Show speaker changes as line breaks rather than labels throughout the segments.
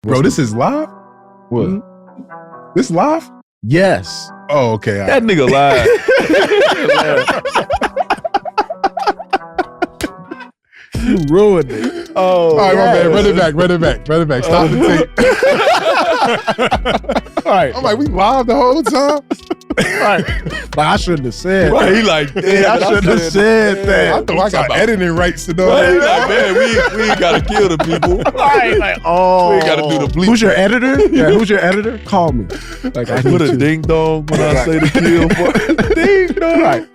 Bro, this is live?
What?
This live?
Yes.
Oh, okay.
That nigga lied.
You ruined it.
Oh, all right, my bad. Run it back. Stop the tape.
All right.
I'm like, we live the whole time?
Right. Like, I shouldn't have said
Right, he like,
I shouldn't have said that.
I thought I got editing rights to know
Right, he
that.
like, man, we ain't gotta kill the people.
Right, like, oh.
We ain't gotta do the bleep.
Who's your editor? Yeah, who's your editor? Call me. Like, I
Put
need
a
to.
ding dong when I say the kill. Ding dong.
Right.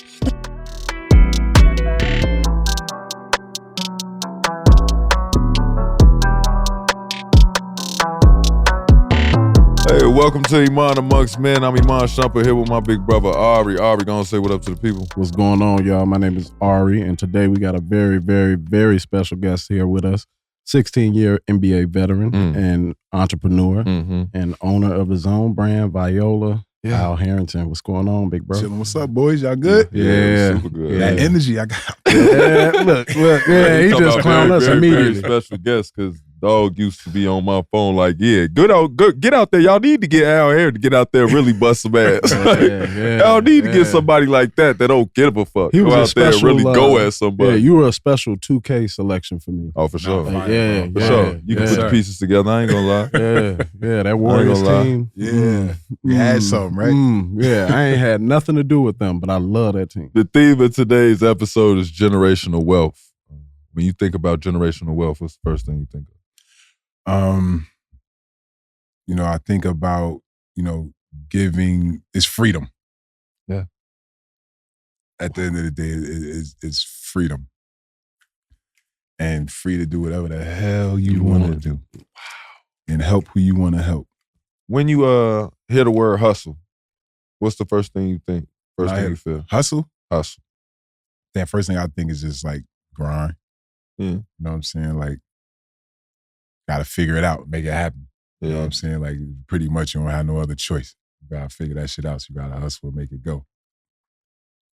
Hey, welcome to Iman Amongst Men. I'm Iman Shumpert here with my big brother Ahrii. Ahrii, gonna say what up to the people.
What's going on, y'all? My name is Ahrii, and today we got a very, very, very special guest here with us. 16-year NBA veteran and entrepreneur and owner of his own brand, Viola. Al Harrington. What's going on, big bro?
Chilling. What's up, boys? Y'all good?
Yeah.
Super good.
That energy I got.
Yeah, look. Yeah, he just clowned us immediately.
Very special guest, because dog used to be on my phone like, yeah, get out there. Y'all need to get Al here to get out there and really bust some ass. Y'all need to get somebody like that don't give a fuck.
He was
go
a
out there and
special,
really go at somebody.
Yeah, you were a special 2K selection for me.
Oh, for sure.
Like,
For sure. You can put the pieces together. I ain't gonna lie.
Yeah, that Warriors team.
Yeah. We had something, right?
Yeah, I ain't had nothing to do with them, but I love that team.
The theme of today's episode is generational wealth. When you think about generational wealth, what's the first thing you think of?
I think about, giving is freedom.
Yeah.
At the end of the day, it's freedom. And free to do whatever the hell you want to do. Wow. And help who you want to help.
When you hear the word hustle, what's the first thing you think? First thing you feel?
Hustle?
Hustle.
That first thing I think is just like grind. You know what I'm saying? Like, gotta figure it out, make it happen. You know what I'm saying? Like, pretty much you don't have no other choice. You gotta figure that shit out. So you gotta hustle and make it go.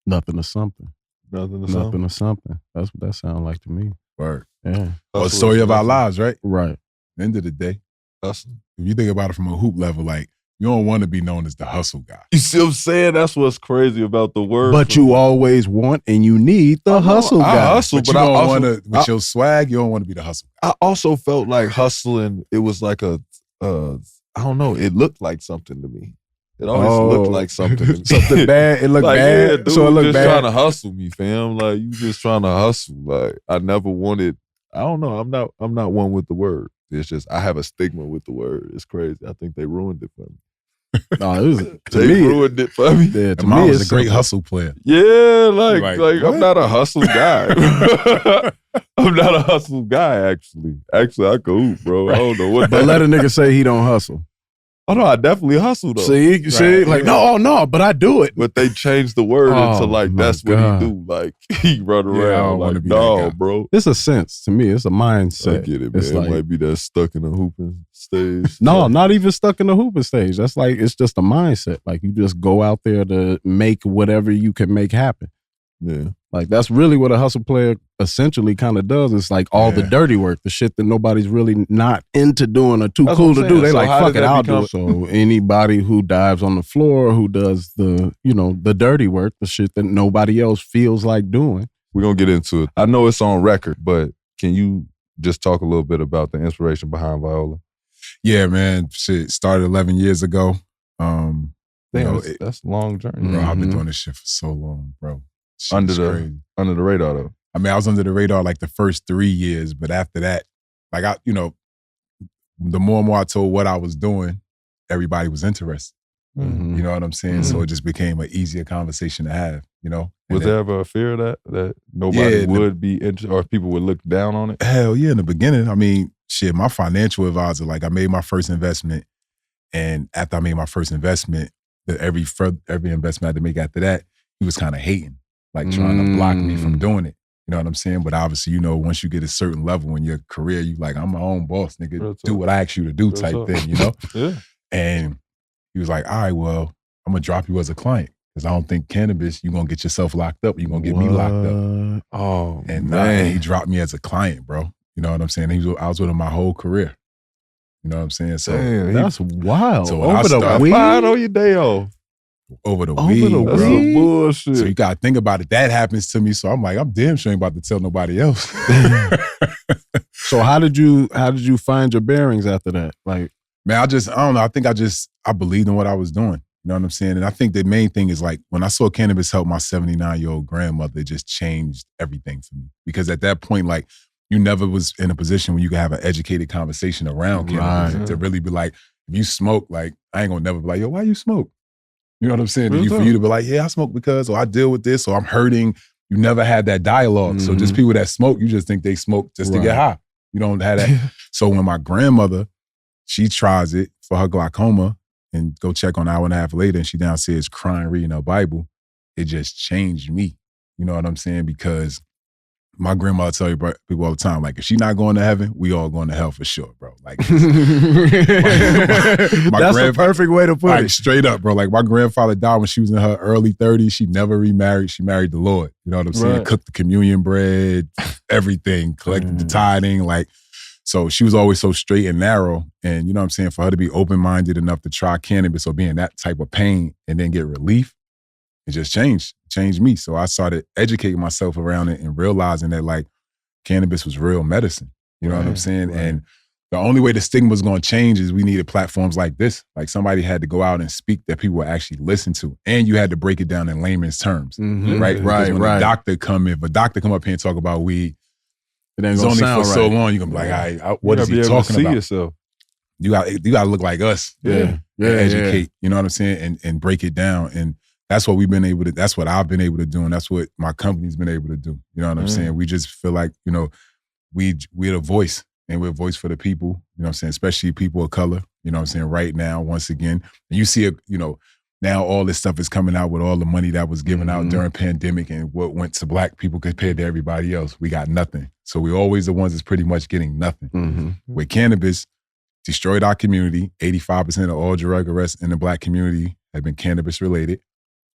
Nothing to something.
Nothing to
something. That's what that sounds like to me.
Word.
Yeah.
Well, the story of our lives, right?
Right.
At the end of the day,
hustle.
If you think about it from a hoop level, like, you don't want to be known as the hustle guy.
You see what I'm saying? That's what's crazy about the word.
But you always want and you need the hustle guy.
I hustle, but
you
I
don't
also
want to, with your swag, you don't want to be the hustle guy.
I also felt like hustling, it was like I don't know, it looked like something to me. It always looked like something to me.
Something bad. It looked
like,
bad.
Yeah, dude,
so it looked
just
bad.
trying to hustle me, fam. Like, you just trying to hustle. Like, I never wanted, I don't know, I'm not one with the word. It's just, I have a stigma with the word. It's crazy. I think they ruined it for me.
No, it was
They ruined it for me.
Yeah, to
Mom
me,
was
it's
a great
something.
hustle player.
Yeah, like
what?
I'm not a hustle guy. I'm not a hustle guy, actually. Actually, I can hoop, bro. I don't know what.
But let a nigga say he don't hustle.
Oh no, I definitely hustle though.
See, like no, but I do it.
But they changed the word into like
my
that's
God.
what he do. Like he run
I
around
don't wanna
like
be that guy.
dog, bro.
It's a sense to me. It's a mindset.
I get it, man.
It's
It
like,
might be that stuck in a hooping stage.
no, not even stuck in the hooping stage. That's like, it's just a mindset. Like, you just go out there to make whatever you can make happen.
Yeah.
Like, that's really what a hustle player essentially kind of does. It's like all the dirty work, the shit that nobody's really not into doing or too
That's
cool
what I'm
to do.
saying.
They
So
like,
how
fuck
did
it,
that
I'll do
become-
it. So anybody who dives on the floor, who does the, the dirty work, the shit that nobody else feels like doing.
We're gonna get into it. I know it's on record, but can you just talk a little bit about the inspiration behind Viola?
Yeah, man. Shit started 11 years ago.
Damn, that's a long journey.
Bro, I've been doing this shit for so long, bro. Shit
Under
is
the
crazy.
under the radar though.
I mean, I was under the radar like the first 3 years, but after that, like the more and more I told what I was doing, everybody was interested.
Mm-hmm.
You know what I'm saying? So it just became an easier conversation to have, And
Was
then-
there ever a fear of that nobody
Yeah,
would be interested or people would look down on it?
Hell yeah, in the beginning. I mean, shit, my financial advisor, like I made my first investment, and after I made my first investment, every investment I had to make after that, he was kind of hating, like trying to block me from doing it. You know what I'm saying? But obviously, once you get a certain level in your career, you like, I'm my own boss, nigga.
Real
Do
talk.
what I ask you to do
Real
type
talk.
thing,
Yeah.
And he was like, all right, well, I'm going to drop you as a client because I don't think cannabis, you're going to get yourself locked up. You're going to get me locked up.
Oh,
And
man.
he dropped me as a client, bro. You know what I'm saying? I was with him my whole career. You know what I'm saying? So
damn,
that's wild.
So
over the weed?
on your day off.
Over the weed,
That's
bro.
some bullshit.
So you gotta think about it. That happens to me. So I'm like, I'm damn sure ain't about to tell nobody else.
So how did you find your bearings after that? Like,
man, I don't know. I think I believed in what I was doing. You know what I'm saying? And I think the main thing is like when I saw cannabis help my 79-year-old grandmother, it just changed everything for me. Because at that point, like, you never was in a position where you could have an educated conversation around cannabis to really be like, if you smoke, like, I ain't gonna never be like, yo, why you smoke? You know what I'm saying? For you to be like, yeah, I smoke because, or I deal with this, or I'm hurting. You never had that dialogue. Mm-hmm. So just people that smoke, you just think they smoke just to get high. You don't have that. So when my grandmother, she tries it for her glaucoma and go check on an hour and a half later and she downstairs crying, reading her Bible, it just changed me. You know what I'm saying? Because my grandmother tell you people all the time, like, if she not going to heaven, we all going to hell for sure, bro. Like, that's
a perfect way to put it.
Straight up, bro. Like, my grandfather died when she was in her early 30s. She never remarried. She married the Lord. You know what I'm saying? Cooked the communion bread, everything, collected the tithing. Like, so she was always so straight and narrow. And you know what I'm saying? For her to be open-minded enough to try cannabis or be in that type of pain and then get relief, it just changed me. So I started educating myself around it and realizing that, like, cannabis was real medicine. You know what I'm saying? And the only way the stigma was going to change is we needed platforms like this. Like, somebody had to go out and speak that people would actually listen to. And you had to break it down in layman's terms. Right? Because when a doctor come up here and talk about weed, it ain't only for so long, you're going to be like, all right, what is he talking about? Yourself. You got to look like us. Educate, you know what I'm saying? And break it down. And that's what that's what I've been able to do. And that's what my company's been able to do. You know what I'm saying? We just feel like, you know, we're a voice, and we're a voice for the people, you know what I'm saying? Especially people of color, you know what I'm saying? Right now, once again, and you see, you know, now all this stuff is coming out with all the money that was given out during pandemic and what went to black people compared to everybody else. We got nothing. So we're always the ones that's pretty much getting nothing. With cannabis, destroyed our community. 85% of all drug arrests in the black community have been cannabis related.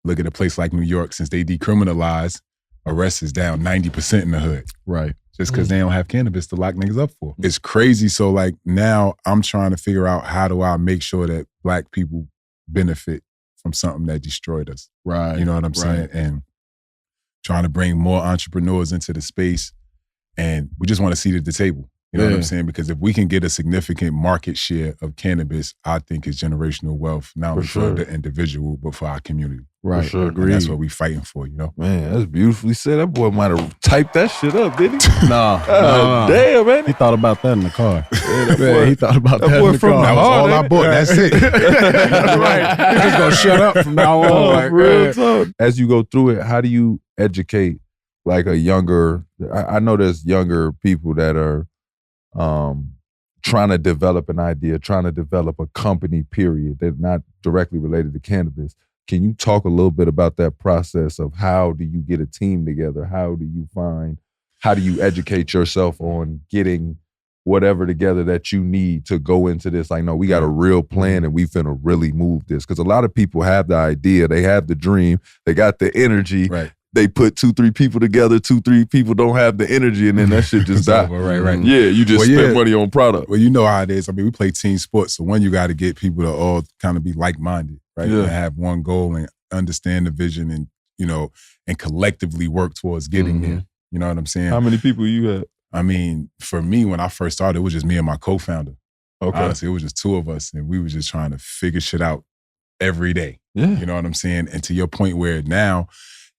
Look at a place like New York, since they decriminalized, arrests is down 90% in the hood. Right. Just because they don't have cannabis to lock niggas up for. It's crazy. So like now I'm trying to figure out how do I make sure that black people benefit from something that destroyed us. Right. You know what I'm saying? And trying to bring more entrepreneurs into the space. And we just want to seat at the table. You know what I'm saying? Because if we can get a significant market share of cannabis, I think it's generational wealth, not only for the individual, but for our community. Right. And that's what we fighting for, you know?
Man, that's beautifully said. That boy might have typed that shit up, didn't he?
No.
Damn, man.
He thought about that in the car. He thought about that in the car.
That was all I bought. That's it.
That's right. He's just going to shut up from now on.
As you go through it, how do you educate like a younger, I know there's younger people that are trying to develop an idea, trying to develop a company, period. They're not directly related to cannabis. Can you talk a little bit about that process of how do you get a team together? How do you educate yourself on getting whatever together that you need to go into this? Like, no, we got a real plan and we finna really move this. Because a lot of people have the idea, they have the dream, they got the energy.
Right.
They put 2-3 people together, 2-3 people don't have the energy, and then that shit just die.
Right.
Yeah, you just spend money on product.
Well, you know how it is. I mean, we play team sports, so one, you got to get people to all kind of be like-minded, right? And have one goal and understand the vision and, you know, and collectively work towards getting there. You know what I'm saying?
How many people you had?
I mean, for me, when I first started, it was just me and my co-founder.
Okay.
Honestly, it was just two of us, and we were just trying to figure shit out every day.
Yeah.
You know what I'm saying? And to your point where now,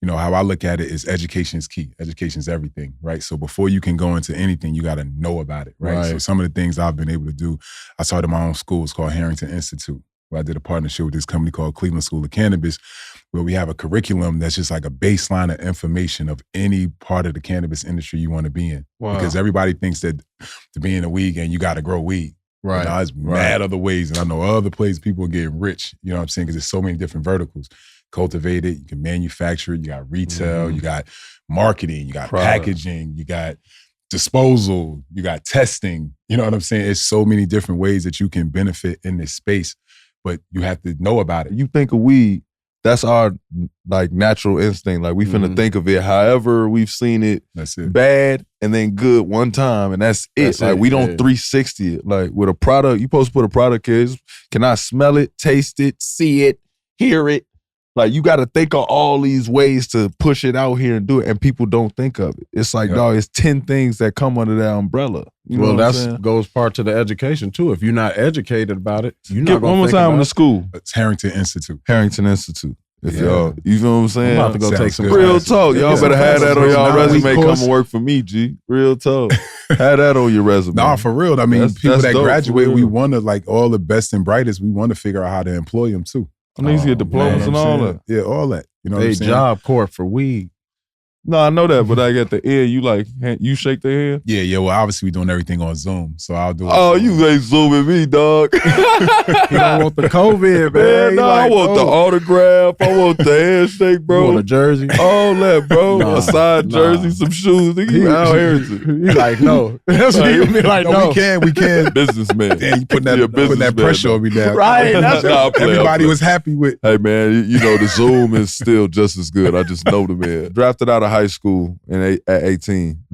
you know, how I look at it is education is key. Education is everything, right? So before you can go into anything, you got to know about it, right? So some of the things I've been able to do, I started my own school. It's called Harrington Institute, where I did a partnership with this company called Cleveland School of Cannabis, where we have a curriculum that's just like a baseline of information of any part of the cannabis industry you want to be in. Wow. Because everybody thinks that to be in a weed game, you got to grow weed. Right. You know, there's mad other ways. And I know other places people are getting rich, you know what I'm saying? Because there's so many different verticals. Cultivate it, you can manufacture it, you got retail, you got marketing, you got packaging, you got disposal, you got testing. You know what I'm saying? It's so many different ways that you can benefit in this space, but you have to know about it.
You think of weed, that's our like natural instinct. Like we finna think of it however we've seen it, bad and then good one time, and that's it. Like we don't 360 it. Like with a product, you supposed to put a product here. Can I smell it, taste it, see it, hear it? Like you got to think of all these ways to push it out here and do it, and people don't think of it. It's like, dog, it's 10 things that come under that umbrella. You know that
goes part to the education too. If you're not educated about it, you're not
going to one more time in the school.
It's Harrington Institute.
Harrington Institute. If y'all, you know what I'm saying?
I'm about to go take some
real talk. Y'all better have that on y'all resume. Come and work for me, G. Real talk. Have that on your resume.
Nah, for real. I mean, people that graduate, we want to, like all the best and brightest, we want to figure out how to employ them too.
I need to get diplomas and all that.
Yeah, all that. You know what I'm saying?
Job corps for weed.
No, I know that, but like at the end, you shake their hand?
Yeah, well, obviously we doing everything on Zoom, so I'll do it.
Oh, you ain't Zooming me, dog.
You don't want the COVID, man.
No, I want the autograph. I want the handshake, bro.
You want a jersey?
All that, bro. A side jersey, some shoes. He out Harrington.
He like, no. That's what he be like, no.
We can.
Businessman.
Damn, you putting that pressure on me now.
Right. That's
everybody was happy with.
Hey, man, you know, the Zoom is still just as good. I just know the man. Drafted out of high school at 18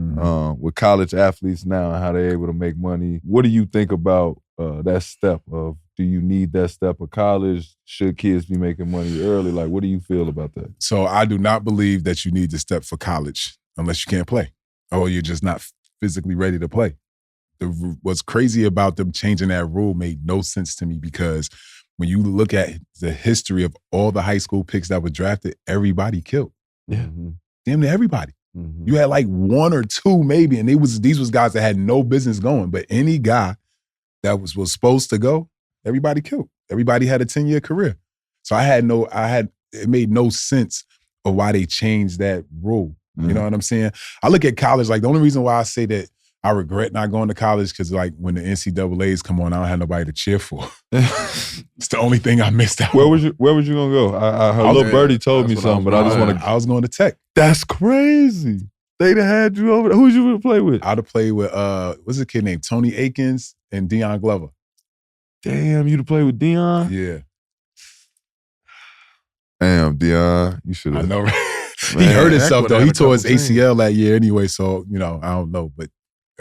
with college athletes now and how they're able to make money. What do you think about that step of, do you need that step of college? Should kids be making money early? Like, what do you feel about that?
So I do not believe that you need to step for college unless you can't play or you're just not physically ready to play. What's crazy about them changing that rule made no sense to me, because when you look at the history of all the high school picks that were drafted, everybody killed.
Yeah.
Damn near everybody. You had like one or two maybe, and these was guys that had no business going, but any guy that was supposed to go, everybody killed. Everybody had a 10-year career. So it made no sense of why they changed that rule. You know what I'm saying? I look at college, like the only reason why I say that I regret not going to college, because like when the NCAAs come on, I don't have nobody to cheer for. It's the only thing I missed out.
Where was you gonna go? Her little birdie told me something, but I just want to.
I was going to Tech.
That's crazy. They'd have had you over there. Who'd you play with?
I'd have played with what's a kid named Tony Akins and Deion Glover.
Damn, you'd have played with Deion?
Yeah.
Damn, Deion, you should have.
I know, right? He hurt himself though. He tore his ACL that year anyway, so I don't know, but.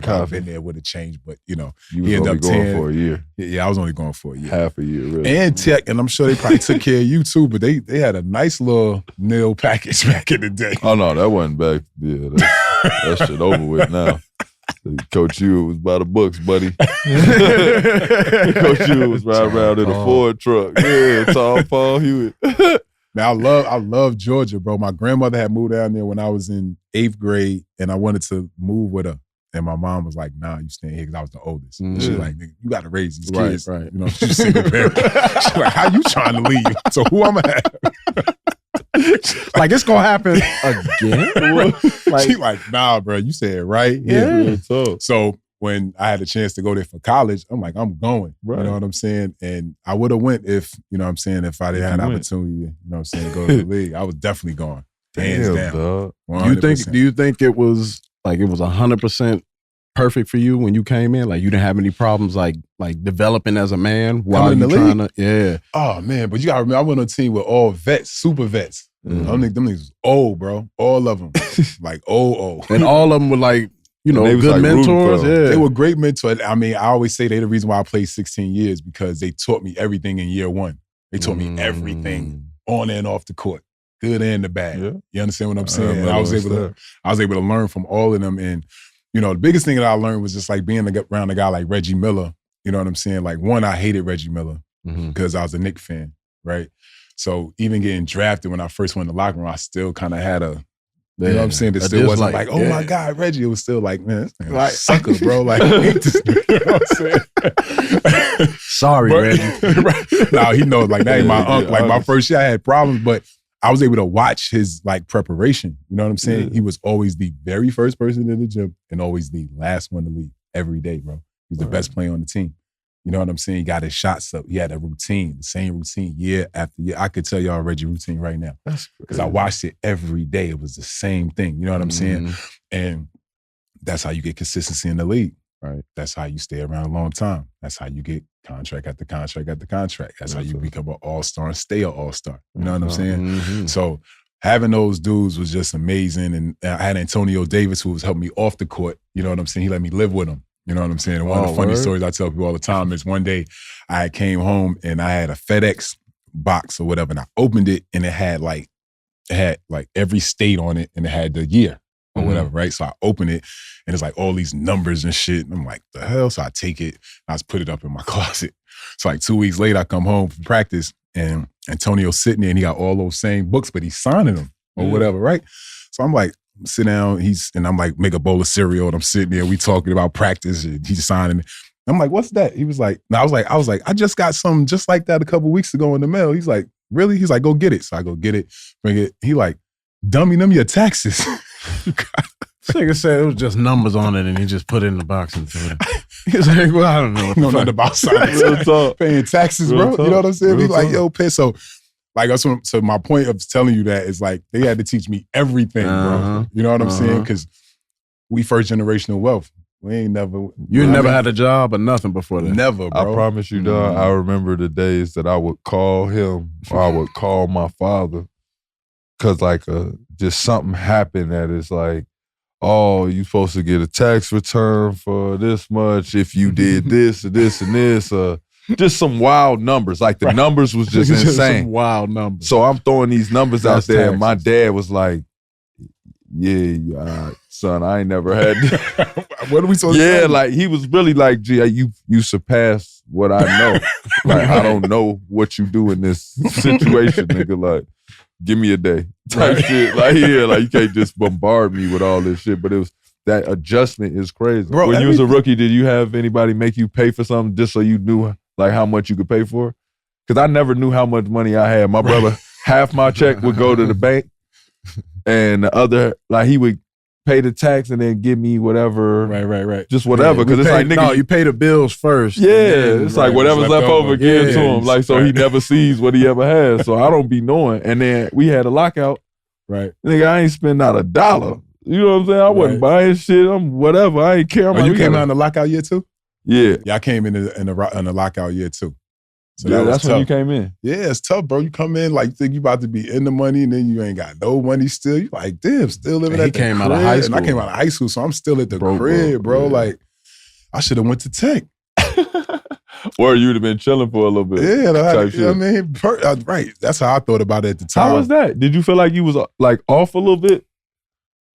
If I had been there, it would have changed, but
you
he ended up
going for a year.
Yeah, I was only going for a year.
Half a year, really.
And Tech, and I'm sure they probably took care of you too, but they had a nice little nil package back in the day.
Oh no, that wasn't back. Yeah, that shit over with now. Coach U was by the books, buddy. Coach U was riding around in a Ford truck. Yeah, tall Paul Hewitt.
Man, I love Georgia, bro. My grandmother had moved down there when I was in 8th grade, and I wanted to move with her. And my mom was like, nah, you staying here, because I was the oldest. And she's like, nigga, you got to raise these kids.
Right.
You know, she's single parent. She's like, how you trying to leave? So who I'm going to have?
Like, it's going to happen again?
She's like, nah, bro, you said it right.
Yeah.
So when I had a chance to go there for college, I'm like, I'm going.
Right.
You know what I'm saying? And I would have went if, you know what I'm saying, if I didn't have an opportunity, you know what I'm saying, to go to the league. I was definitely going. Hands down.
Dog.
Do you think it was 100% perfect for you when you came in? Like, you didn't have any problems like developing as a man while you trying to, yeah.
Oh man, but you gotta remember, I went on a team with all vets, super vets. Them niggas was old, bro. All of them. Like old.
And all of them were like, good
like
mentors. Yeah.
They were great mentors. I mean, I always say they're the reason why I played 16 years, because they taught me everything in year one. They taught me everything on and off the court. Good and the bad. Yeah. You understand what I'm saying? And I was able to learn from all of them. And the biggest thing that I learned was just like being around a guy like Reggie Miller. You know what I'm saying? Like, one, I hated Reggie Miller because I was a Knicks fan, right? So even getting drafted, when I first went in the locker room, I still kind of had a, you know what I'm saying? It still wasn't like, oh my God, Reggie. It was still like, man, this nigga sucker, bro. Like, I hate this nigga. You know what I'm saying?
Sorry, Reggie.
No, he knows, like, that ain't my uncle. Like, my first year, I had problems, but I was able to watch his like preparation. You know what I'm saying? Yeah. He was always the very first person in the gym and always the last one to leave every day, bro. He was the best player on the team. You know what I'm saying? He got his shots up. He had a routine, the same routine year after year. I could tell y'all Reggie routine right now because I watched it every day. It was the same thing. You know what I'm saying? And that's how you get consistency in the league.
Right.
That's how you stay around a long time. That's how you get contract after contract after contract. That's how you become an all-star and stay an all-star. You know what I'm saying?
Mm-hmm.
So having those dudes was just amazing. And I had Antonio Davis, who was helping me off the court. You know what I'm saying? He let me live with him. You know what I'm saying? And one of the funny stories I tell people all the time is one day I came home and I had a FedEx box or whatever, and I opened it and it had like every state on it and it had the year or whatever, right? So I open it and it's like all these numbers and shit. And I'm like, the hell? So I take it and I just put it up in my closet. So like 2 weeks later, I come home from practice and Antonio's sitting there and he got all those same books, but he's signing them or whatever, right? So I'm like, sit down, and I'm like, make a bowl of cereal and I'm sitting there, we talking about practice and he's signing it. I'm like, what's that? He was like, I was like, I just got something just like that a couple weeks ago in the mail. He's like, really? He's like, go get it. So I go get it, bring it. He like, dummy them your taxes.
Nigga said it was just numbers on it and he just put it in the box and threw it. He's like, well, I don't know.
No, nothing about signing. Paying taxes, bro. You know what I'm saying? He's like, yo, pay. So like, so my point of telling you that is like, they had to teach me everything, bro. You know what I'm saying? Because we first generational wealth. We ain't never.
You never had a job or nothing before that?
Never, bro.
I promise you, dog. I remember the days that I would call him or I would call my father because like just something happened that is like, oh, you supposed to get a tax return for this much if you did this or this and this. Just some wild numbers. Like the numbers was just insane.
Some wild numbers.
So I'm throwing these numbers out there
taxes.
and my dad was like, yeah, son, I ain't never had this.
What are we supposed to say?
Yeah, like he was really like, gee, you surpass what I know. Like, I don't know what you do in this situation, nigga. Like, give me a day type shit. Like, yeah, like you can't just bombard me with all this shit. But it was, that adjustment is crazy.
Bro,
when you was a rookie, did you have anybody make you pay for something just so you knew like how much you could pay for? Because I never knew how much money I had. My brother, half my check would go to the bank and the other, like he would pay the tax and then give me whatever.
Right.
Just whatever. Because it's like, nigga.
No, you pay the bills first.
Yeah, it's like whatever's left over, give it to him. Like, so he never sees what he ever has. So I don't be knowing. And then we had a lockout.
Right.
Nigga, I ain't spend not $1. You know what I'm saying? I wasn't buying shit. I'm whatever. I ain't care.
You came out in the lockout year too?
Yeah.
Yeah, I came in the lockout year too. So
yeah, that's
tough.
when you came in.
Yeah, it's tough, bro. You come in like you think you about to be in the money and then you ain't got no money still. You like, damn, still living at the crib.
He came out of high school.
And I came out of high school, so I'm still at the crib, bro.
Yeah.
Like, I should have went to Tech.
Or you'd have been chilling for a little bit.
Yeah, I mean, right. That's how I thought about it at the time.
How was that? Did you feel like you was like off a little bit?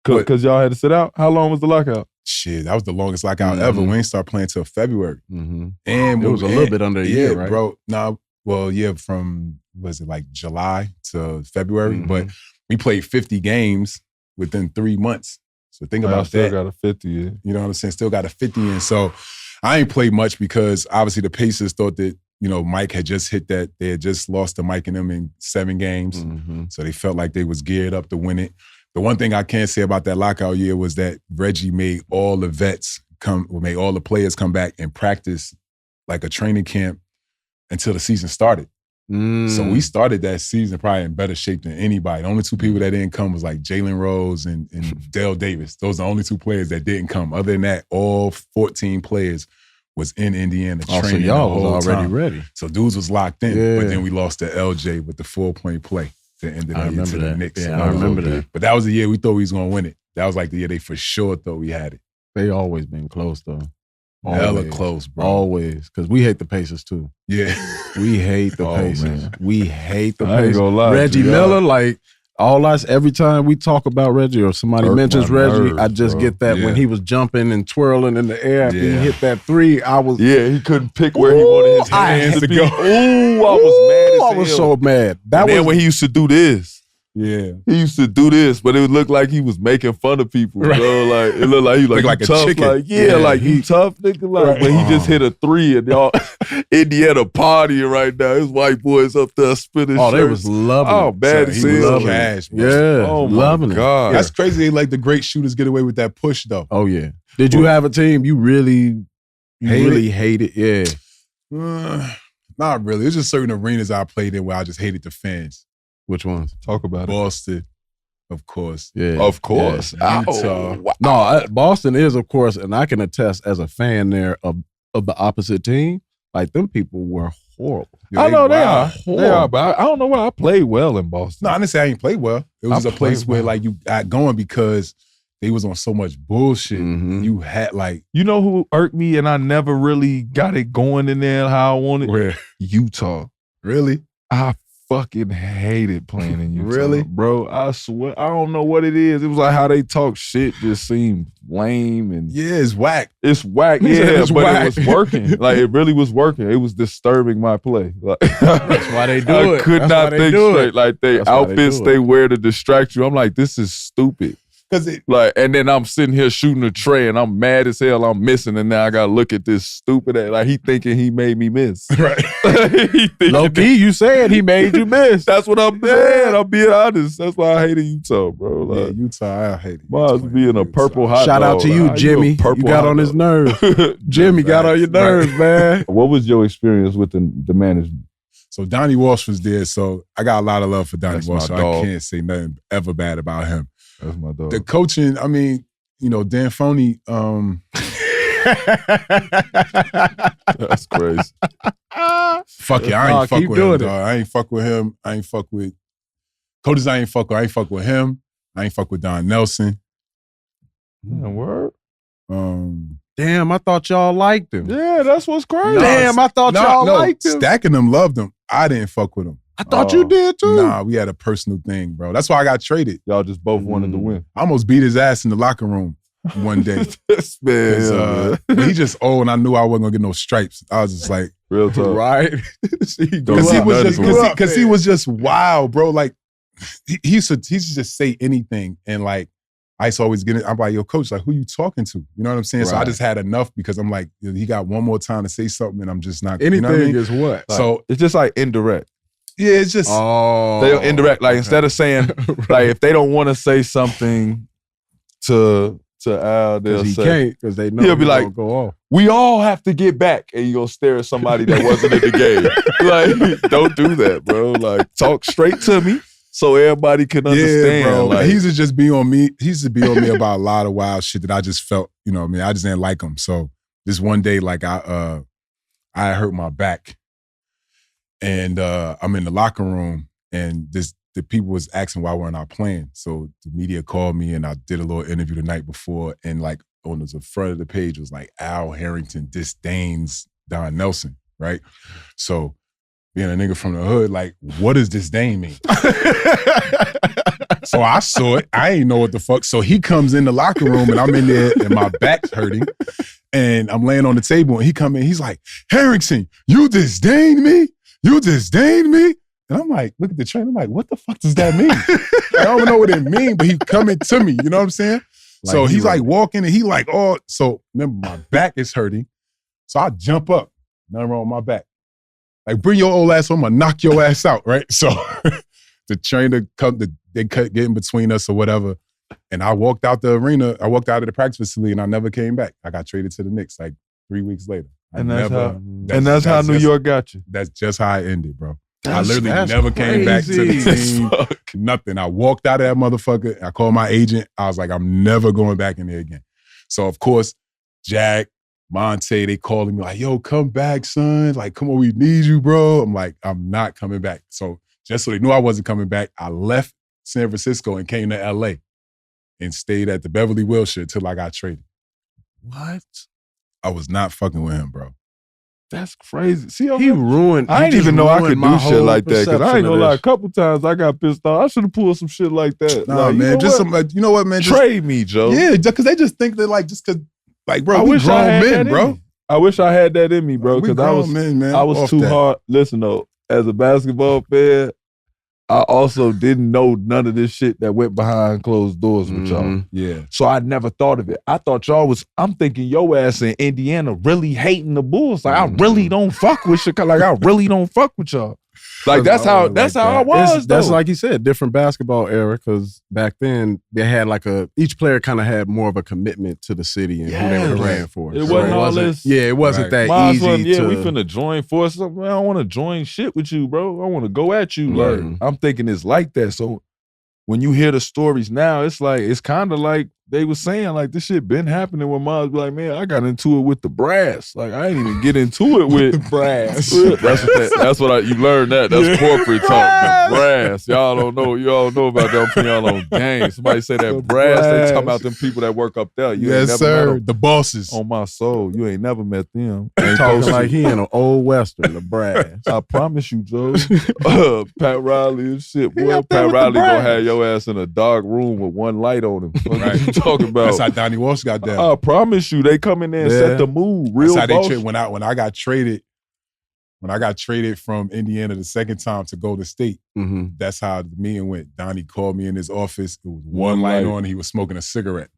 Because y'all had to sit out? How long was the lockout?
Shit, that was the longest lockout ever. We ain't start playing till February.
And
it
was a little bit under a year, right?
Bro. Nah, well, yeah, from, was it like July to February? But we played 50 games within 3 months. So think about that.
Still got a 50 in.
You know what I'm saying? Still got a 50 in. So I ain't played much because obviously the Pacers thought that, you know, Mike had just hit that. They had just lost to Mike and them in 7 games. So they felt like they was geared up to win it. The one thing I can say about that lockout year was that Reggie made all the vets made all the players come back and practice like a training camp until the season started. So we started that season probably in better shape than anybody. The only 2 people that didn't come was like Jalen Rose and Dale Davis. Those are the only 2 players that didn't come. Other than that, all 14 players was in Indiana training.
So y'all was already ready.
So dudes was locked in. But then we lost to LJ with the 4-point play. I remember that. Knicks.
Yeah, I remember that.
But that was the year we thought we was going to win it. That was like the year they for sure thought we had it.
They always been close, though.
Hella close, bro.
Always. Because we hate the Pacers, too.
Yeah.
We hate the Pacers.
Man.
We hate the
I ain't
Pacers.
gonna lie
Reggie
to
Miller, like, every time we talk about Reggie or somebody mentions Reggie,
nerves,
I just get that when he was jumping and twirling in the air after he hit that 3, I was...
Yeah, he couldn't pick where he wanted his hands to go. Ooh, I was mad as hell.
I was so mad.
Then when he used to do this.
Yeah.
He used to do this, but it would look like he was making fun of people. Right. Bro. Like it looked like he was like
a
tough.
chicken.
Like, like he tough, nigga. Like, but he just hit a 3 and y'all Indiana partying right now. His white boys up there spinning shirts.
They was loving it.
Oh, bad as hell.
Cash, bro.
Yeah.
Oh,
loving
my God.
That's crazy. They like the great shooters get away with that push, though.
Oh, yeah. Did you have a team you really hated? Yeah.
Not really. There's just certain arenas I played in where I just hated the fans.
Which ones?
Talk about
Boston, of course.
Yeah,
Of course.
Yeah.
Utah.
No, Boston is, of course, and I can attest as a fan there of the opposite team. Like, them people were horrible.
I know they are.
horrible.
They are, but I don't know why I played well in Boston.
No, I didn't say I ain't play well. It was
I
a place
played
where
well.
like you got going because they was on so much bullshit. You had like
You know who irked me and I never really got it going in there how I wanted?
where
Utah.
really?
I fucking hated playing in Utah.
Really?
Bro, I swear, I don't know what it is. It was like how they talk shit just seemed lame and
Yeah, it's whack.
it's whack.
He said
Yeah,
it's
but
whack.
it was working. Like, it really was working. It was disturbing my play. Like,
That's why they do
I
it.
could
That's
not
why they
think
do
straight.
it.
Like, they
That's why they
outfits
do
they
it.
wear to distract you. I'm like, this is stupid.
Because it
Like, and then I'm sitting here shooting a tray and I'm mad as hell I'm missing, and now I gotta look at this stupid ass. Like, he thinking he made me miss.
right.
He thinking
Low key, you said he made you miss.
that's what I'm saying. I'm being honest. That's why I hated Utah, bro.
Yeah,
Like,
Utah, I hate it.
mine's being a purple hot
Shout out
dog.
to you,
How
Jimmy.
a purple
You got
hot
on his
dog?
nerves. Jimmy got on your nerves, man.
What was your experience with the management?
So Donnie Walsh was there, so I got a lot of love for Donnie
That's
Walsh.
my
So I
dog.
can't say nothing ever bad about him.
That's my dog.
The coaching, I mean, you know, Dan Phoney,
That's crazy.
fuck it, I
Nah,
ain't fuck
keep
with him,
doing it.
dog. I ain't fuck with him. I ain't fuck with coaches. I ain't fuck with him. I ain't fuck with Don Nelson.
Man, word.
Damn, I thought y'all liked him.
Yeah, that's what's crazy.
Damn, I thought y'all liked him.
Stacking them loved him. I didn't fuck with him.
I thought you did too.
Nah, we had a personal thing, bro. That's why I got traded.
Y'all just both wanted to win.
I almost beat his ass in the locker room one day.
This
'Cause,
man,
but he just old, and I knew I wasn't gonna get no stripes. I was just like,
real talk.
Right?
because he was just wild, bro. Like he used to just say anything, and like I used to always get it. I'm like, yo, coach, like who you talking to? You know what I'm saying? So I
Right.
just had enough because I'm like, he got one more time to say something, and I'm just not.
Anything
you know what I mean?
is what?
So
It's just like indirect.
yeah, it's just
Oh.
They'll indirect. Like, instead of saying, like, if they don't want to say something to Al, they'll
Because he
say,
can't, because they know
He'll be
he
like,
gonna go off.
we all have to get back, and you're gonna stare at somebody that wasn't in the game. Like, don't do that, bro. Like, talk straight to me so everybody can understand.
Yeah, bro.
Like,
He used to just be on me. He used to be on me about a lot of wild shit that I just felt, you know what I mean? I just didn't like him. So this one day, like I hurt my back. And I'm in the locker room, and the people was asking why we're not playing. So the media called me, and I did a little interview the night before, and like on the front of the page was like, Al Harrington disdains Don Nelson, right? So being a nigga from the hood, like, what does disdain mean? So I saw it. I ain't know what the fuck. So he comes in the locker room, and I'm in there, and my back's hurting, and I'm laying on the table, and he come in. He's like, Harrington, you disdain me? You disdain me? And I'm like, look at the train. I'm like, what the fuck does that mean? I don't know what it means, but he coming to me. You know what I'm saying?
Like
so
he
he's like
right.
walking, and he like, oh. So remember, my back is hurting. So I jump up. Nothing wrong with my back. Like, bring your old ass home, I'm gonna knock your ass out, right? So the trainer they get in between us or whatever. And I walked out the arena, I walked out of the practice facility, and I never came back. I got traded to the Knicks like 3 weeks later.
and that's how New York got you.
That's just how it ended, bro. I
That's
literally never came back to the
crazy.
team. Nothing. I walked out of that motherfucker. I called my agent. I was like, I'm never going back in there again. So of course, Jack, Monte, they calling me like, yo, come back, son. Like, come on, we need you, bro. I'm like, I'm not coming back. So just so they knew I wasn't coming back, I left San Francisco and came to LA and stayed at the Beverly Wilshire until I got traded.
What?
I was not fucking with him, bro.
That's crazy. See,
He ruined.
I
he
didn't
just
even know I
ruined
could
my
do shit
whole
like that. Because I
perception
ain't gonna
of
lie, a
this.
couple times I got pissed off. I should have pulled some shit like that.
Nah,
Like,
man,
you know
just
what?
some, like, you know what, man? Just,
Trade me, Joe.
yeah, because they just think that, like, just because, like, bro,
I
we
wish I
grown
had
men,
that in
bro.
me. I wish I had that in me, bro.
We
Because I
grown
was,
men, man.
I was
Off
too
that.
hard. Listen, though, as a basketball fan, I also didn't know none of this shit that went behind closed doors with y'all.
Mhm.
Yeah.
So I never thought of it. I thought y'all was, I'm thinking your ass in Indiana really hating the Bulls. Like, I really don't fuck with Chicago. Like, I really don't fuck with y'all. Like, that's how I was,
That's
though.
like you said, different basketball era. Because back then they had like each player kind of had more of a commitment to the city and who they
Yes.
were playing for.
It wasn't all this-
Yeah, it wasn't
Right.
that
Might as
easy.
well, yeah,
to,
we finna join forces. Man, I don't want to join shit with you, bro. I want to go at you. Like,
Mhm.
I'm thinking it's like that. So when you hear the stories now, it's kind of like they were saying, like, this shit been happening when moms be like, man, I got into it with the brass. Like, I ain't even get into it with
the brass.
That's what you learned that. That's corporate talk. The brass. Y'all don't know about that. I'm putting y'all on game. Somebody say that brass. They talking about them people that work up there. You ain't never met them.
The bosses.
On my soul, you ain't never met them.
Ain't talking like he in an old western, the brass.
I promise you, Joe. Pat Riley and shit, boy. Pat Riley gonna have your ass in a dark room with one light on him. What you talking about?
That's how Donnie Walsh got down.
I promise you, they come in there and set the mood. Real
That's how
boss.
they when I got traded. When I got traded from Indiana the second time to Golden State, that's how the meeting went. Donnie called me in his office. It was one light on. He was smoking a cigarette.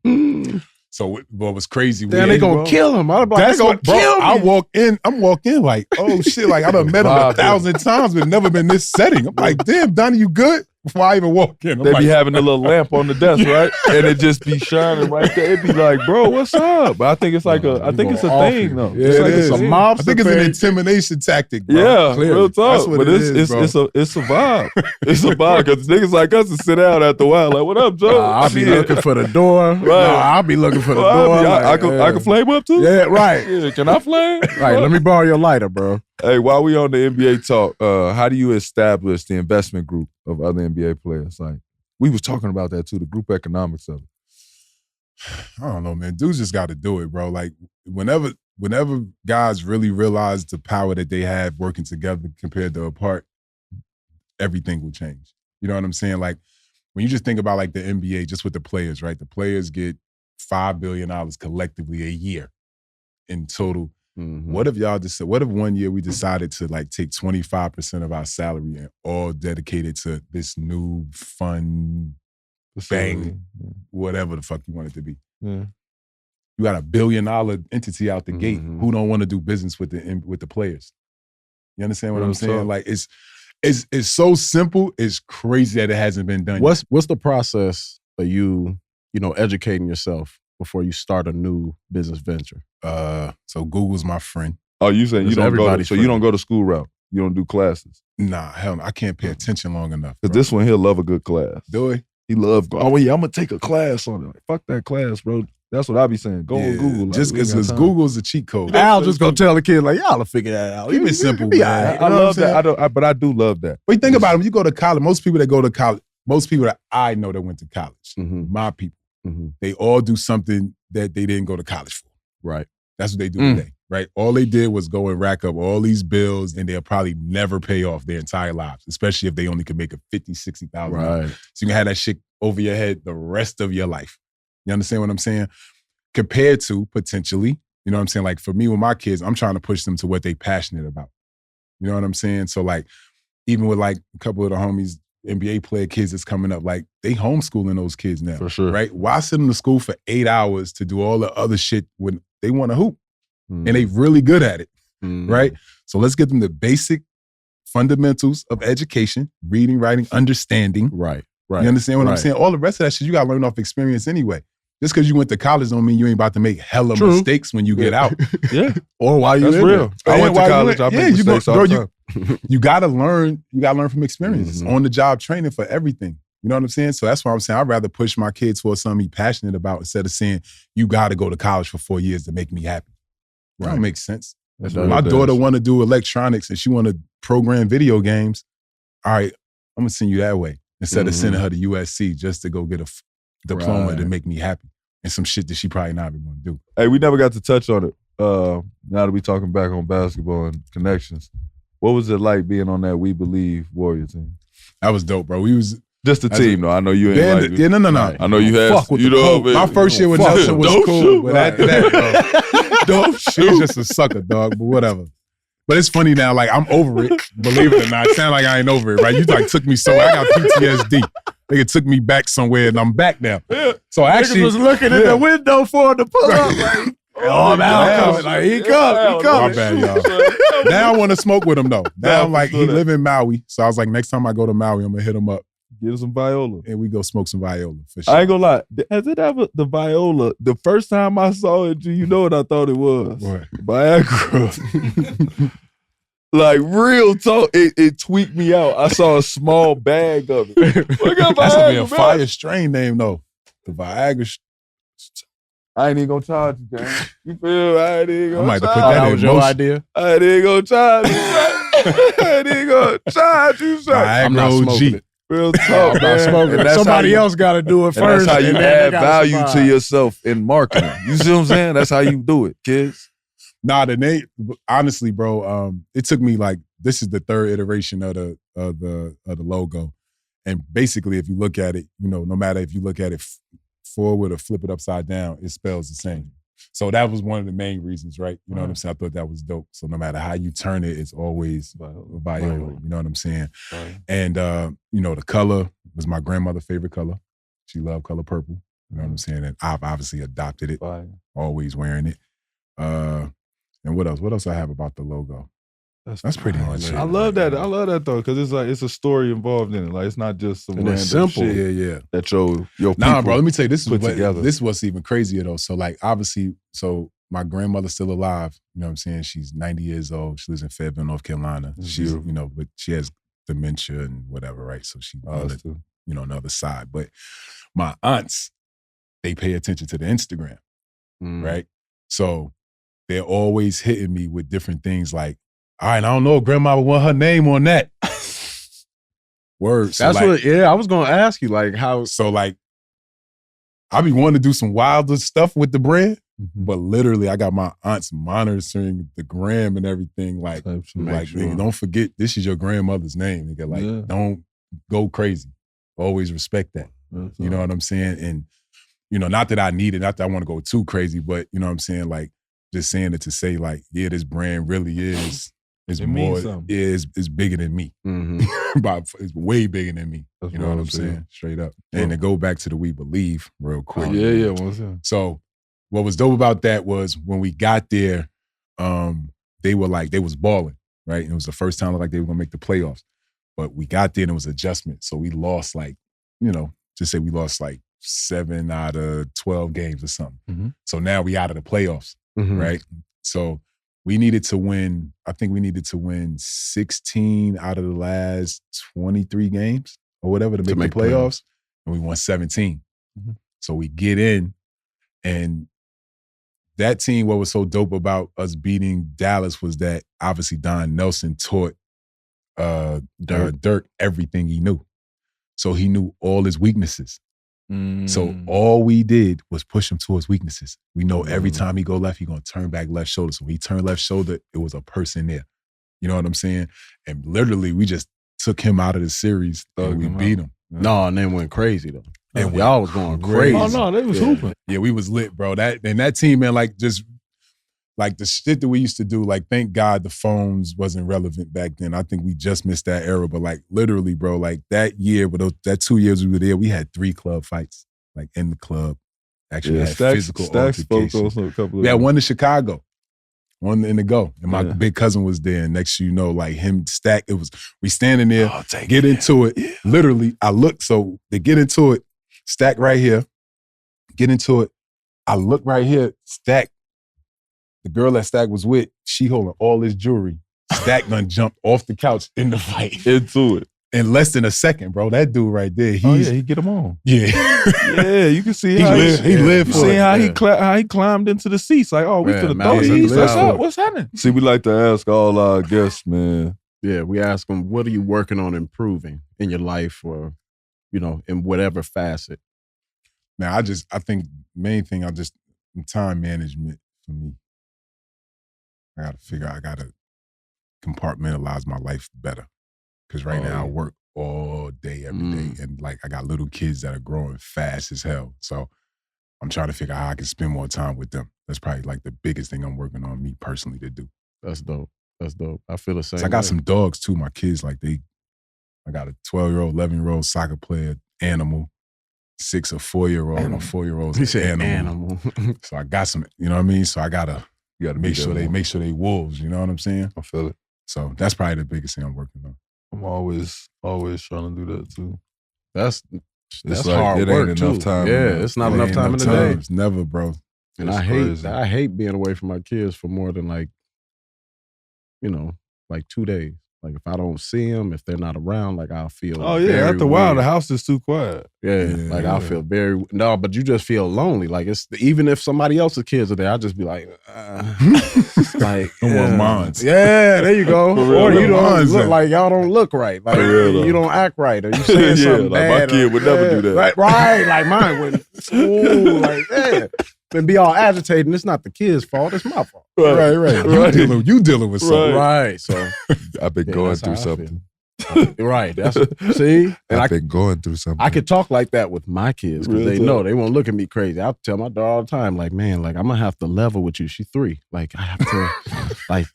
So what was crazy?
Damn, they gonna kill him. I'm
That's gonna kill me. I'm walking in like, oh shit, like I done met him 1,000 times, but never been in this setting. I'm like, damn, Donnie, you good? Before I even walk in,
they be having a little lamp on the desk, right? And it just be shining right there. It be like, bro, what's up? But I think it's like I think it's a thing though.
Yeah,
it's
like a mob. I think it's an intimidation tactic, bro.
Yeah,
clearly.
Real talk.
That's what
but it's a vibe. It's a vibe because niggas like us to sit down after a while. Like, what up, Joe?
I'll be looking for the door.
Right.
I'll be looking for the door.
I can flame up too.
Yeah, right.
Yeah, can I flame?
Right. Let me borrow your lighter, bro.
Hey, while we on the NBA talk, how do you establish the investment group of other NBA players? Like, we was talking about that too, the group economics of it.
I don't know, man. Dudes just got to do it, bro. Like, whenever guys really realize the power that they have working together compared to apart, everything will change. You know what I'm saying? Like, when you just think about like the NBA, just with the players, right? The players get $5 billion collectively a year in total. What if what if one year we decided to like take 25% of our salary and all dedicate it to this new fun bang, whatever the fuck you want it to be?
Yeah.
You got $1 billion entity out the gate. Who don't want to do business with the players? You understand what I'm saying? Like it's so simple. It's crazy that it hasn't been done.
What's the process of you educating yourself before you start a new business venture?
So Google's my friend.
Oh, you saying you don't go to school route? You don't do classes?
Nah, hell no. I can't pay attention long enough.
Because this one, he'll love a good class.
Do he?
He love going, oh yeah, I'm going to take a class on it. Like, fuck that class, bro. That's what I be saying. Go on Google. Like,
just because Google's a cheat code.
I'll just go tell the kid, like, y'all will figure that out.
Keep it simple, man.
I love that. But I do love that.
But you think about it, when you go to college, most people that I know that went to college, my people, they all do something that they didn't go to college for.
Right.
That's what they do today, right? All they did was go and rack up all these bills, and they'll probably never pay off their entire lives, especially if they only could make a $50,000, $60,000.
Right.
So you can have that shit over your head the rest of your life. You understand what I'm saying? Compared to potentially, you know what I'm saying? Like for me with my kids, I'm trying to push them to what they passionate about. You know what I'm saying? So like, even with like a couple of the homies, NBA player kids that's coming up, like they homeschooling those kids now.
For sure.
Right? Why send them to school for 8 hours to do all the other shit when they want to hoop? And they really good at it. Right? So let's get them the basic fundamentals of education, reading, writing, understanding.
Right.
You understand what I'm saying? All the rest of that shit you gotta learn off experience anyway. Just because you went to college don't mean you ain't about to make hella mistakes when you get out.
Yeah.
Or while you
That's real. I went to college. I made mistakes all the time.
You gotta learn from experiences. On the job training for everything. You know what I'm saying? So that's why I'm saying I'd rather push my kids towards something he's passionate about instead of saying, you gotta go to college for 4 years to make me happy. That don't make sense. My daughter want to do electronics and she want to program video games. All right, I'm gonna send you that way instead of sending her to USC just to go get a diploma to make me happy and some shit that she probably not even gonna do.
Hey, we never got to touch on it. Now that we talking back on basketball and connections, what was it like being on that We Believe Warrior team?
That was dope, bro. We was
just the team, though. I know you ain't like it.
Yeah, no.
I know you had.
Fuck with my first year with Nelson was cool, but after that, bro, dope shit. He was just a sucker, dog. But whatever. But it's funny now. Like I'm over it. Believe it or not, it sound like I ain't over it, right? You like took me so. I got PTSD. Nigga took me back somewhere, and I'm back now. So I actually
was looking in the window for him to pull up. Like, oh, man, like he come.
My bad, y'all. Now I want to smoke with him though. Now I'm like, he live in Maui, so I was like, next time I go to Maui, I'm gonna hit him up.
Get him some Viola.
And we go smoke some Viola for sure.
I ain't gonna lie. Has it ever, the Viola, the first time I saw it, you know what I thought it was?
What?
Viagra. Like real talk, it tweaked me out. I saw a small bag of it. Look at
That's gonna be a
Viagra,
fire
man.
strain name though. The Viagra.
I ain't even gonna charge you, gang. You feel? I ain't even
I
gonna
might have to
charge
put
you.
that
That
in
was your
motion.
idea?
I ain't even gonna charge you, son. I ain't even gonna charge you, son.
I'm not
Viagra
smoking
OG.
it.
Real
I'm
talk,
not
man.
smoking
And
it.
that's
Somebody
how you,
else got to do it
and
first.
that's how you
and then they
add
gotta
value to
survive.
yourself in marketing. You see what I'm saying? That's how you do it, kids.
Nah, the name. Honestly, bro, it took me like this is the third iteration of the logo, and basically, if you look at it, no matter if you look at it forward or flip it upside down, it spells the same. So that was one of the main reasons, right? You know what I'm saying? I thought that was dope. So no matter how you turn it, it's always Viola. You know what I'm saying? And the color was my grandmother's favorite color. She loved color purple. You know what I'm saying? And I've obviously adopted it. Always wearing it. And what else? What else I have about the logo? That's pretty much it.
I love that. I love that though, because it's like it's a story involved in it. Like it's not just some
And it's
random
simple.
shit
Yeah.
that your people
Nah, bro. Let me tell you, this
put together.
is what's even crazier though. So like, obviously, so my grandmother's still alive. You know what I'm saying? She's 90 years old. She lives in Fayetteville, North Carolina. She's
beautiful.
but she has dementia and whatever, right? So she's on the, on the other side. But my aunts, they pay attention to the Instagram, right? So they're always hitting me with different things like, all right, I don't know if grandma would want her name on that. Words.
That's
like,
I was going to ask you, like, how.
So, like, I be wanting to do some wilder stuff with the brand, but literally, I got my aunts monitoring the gram and everything. Like, nigga, don't forget, this is your grandmother's name. Nigga, like, don't go crazy. Always respect that. You know what I'm saying? And, not that I need it, not that I want to go too crazy, but, you know what I'm saying? Like, just saying it to say, like, yeah, this brand really is. It's more, is bigger than me. It's way bigger than me. You know what I'm saying? Straight up. And to go back to the We Believe real quick. So what was dope about that was when we got there, they was balling, right? And it was the first time like they were gonna make the playoffs. But we got there and it was adjustment. So we lost like, just say we lost like 7 out of 12 games or something. So now we out of the playoffs, right? So we needed to win, I think we needed to win 16 out of the last 23 games or whatever to make the playoffs. And we won 17. So we get in, and that team, what was so dope about us beating Dallas was that obviously Don Nelson taught Dirk everything he knew. So he knew all his weaknesses. So all we did was push him towards weaknesses. We know every time he go left, he gonna turn back left shoulder. So when he turned left shoulder, it was a person there. You know what I'm saying? And literally, we just took him out of the series and we beat him.
No, and then went crazy though.
And
y'all was going crazy.
Oh no, they was hooping.
Yeah, we was lit, bro. That team, man, like just like the shit that we used to do, like thank God the phones wasn't relevant back then. I think we just missed that era. But like literally, bro, like that year, that 2 years we were there, we had 3 club fights, like in the club. Actually had physical altercations. We had one in Chicago, one in the Go. And my big cousin was there. And next you know, like him, Stack, we standing there, get into it. Yeah. Literally, I look, so they get into it, Stack right here, get into it. I look right here, Stack, the girl that Stack was with, she holding all his jewelry. Stack done jumped off the couch in the fight.
Into it.
In less than a second, bro. That dude right there,
he get him on.
Yeah.
Yeah, you can see
he
how
he lived for it.
How he climbed into the seats. Like, we finna throw these. What's happening? See, we like to ask all our guests, man.
Yeah, we ask them, what are you working on improving in your life or, in whatever facet?
Now, I think main thing, time management for me. I gotta compartmentalize my life better. Because right now I work all day, every day. And like I got little kids that are growing fast as hell. So I'm trying to figure out how I can spend more time with them. That's probably like the biggest thing I'm working on me personally to do.
That's dope. I feel the same.
I got some dogs too. My kids, I got a 12-year-old, 11-year-old soccer player, Animal, 6 or 4-year-old, and a 4-year-old.
He said Animal.
So I got some, you know what I mean? So I gotta make sure they wolves, you know what I'm saying?
I feel it.
So that's probably the biggest thing I'm working on.
I'm always trying to do that too.
That's
like,
hard
it
work
ain't
too.
enough time.
Yeah, it's not enough time in the day.
It's never, bro.
And I hate being away from my kids for more than like 2 days. Like if I don't see them, if they're not around, like I'll feel.
Oh yeah, after a while the house is too quiet.
Yeah, like I'll feel very but you just feel lonely. Like it's even if somebody else's kids are there, I just be like, like
mine's.
Yeah, there you go. Or you don't look
then.
like y'all don't look right. Like you don't act right, or you saying something bad.
My kid would never do that.
Right, like mine wouldn't. Ooh, like and be all agitated. And it's not the kid's fault. It's my fault.
Right. You dealing with something.
Right. So
I've been going through something.
Right. That's see. And
I've been going through something.
I could talk like that with my kids because they know they won't look at me crazy. I tell my daughter all the time, like, man, like I'm gonna have to level with you. She's 3. Like I have to, like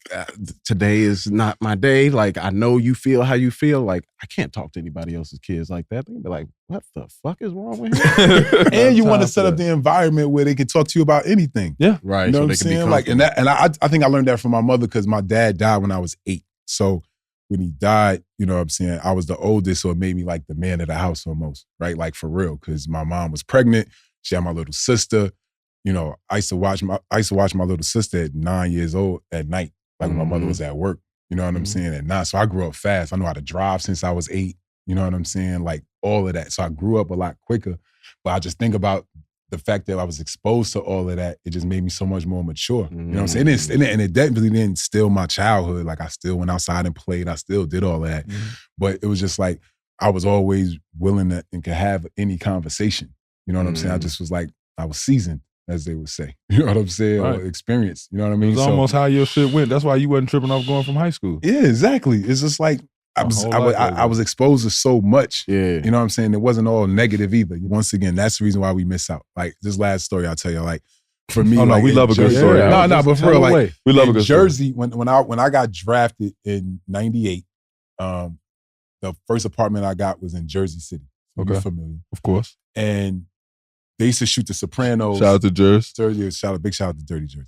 today is not my day. Like I know you feel how you feel. Like I can't talk to anybody else's kids like that. They be like, what the fuck is wrong with him?
And you want to set up the environment where they can talk to you about anything.
Yeah,
right.
You know
so
what I'm saying? Like, and I think I learned that from my mother because my dad died when I was 8. So when he died, you know what I'm saying, I was the oldest, so it made me like the man of the house almost, right? Like for real, because my mom was pregnant. She had my little sister. You know, I used to watch my little sister at 9 years old at night, like when my mother was at work. You know what I'm saying? At 9. So I grew up fast. I know how to drive since I was 8. You know what I'm saying? Like all of that. So I grew up a lot quicker. But I just think about the fact that I was exposed to all of that, it just made me so much more mature. You know what I'm saying? And it definitely didn't steal my childhood. Like I still went outside and played. I still did all of that. But it was just like, I was always willing to and could have any conversation. You know what I'm saying? I just was like, I was seasoned, as they would say. You know what I'm saying?
Right.
Or experienced. You know what I mean?
It's almost how your shit went. That's why you wasn't tripping off going from high school.
Yeah, exactly. It's just like, I was exposed to so much.
Yeah.
You know what I'm saying? It wasn't all negative either. Once again, that's the reason why we miss out. Like this last story I'll tell you, like for me, like,
we love a good story.
No, but for real, like
we love a good
Jersey,
story.
when I got drafted in '98, the first apartment I got was in Jersey City.
Okay.
You're familiar.
Of course.
And they used to shoot The Sopranos.
Shout out to Jersey.
Big shout out to Dirty Jersey.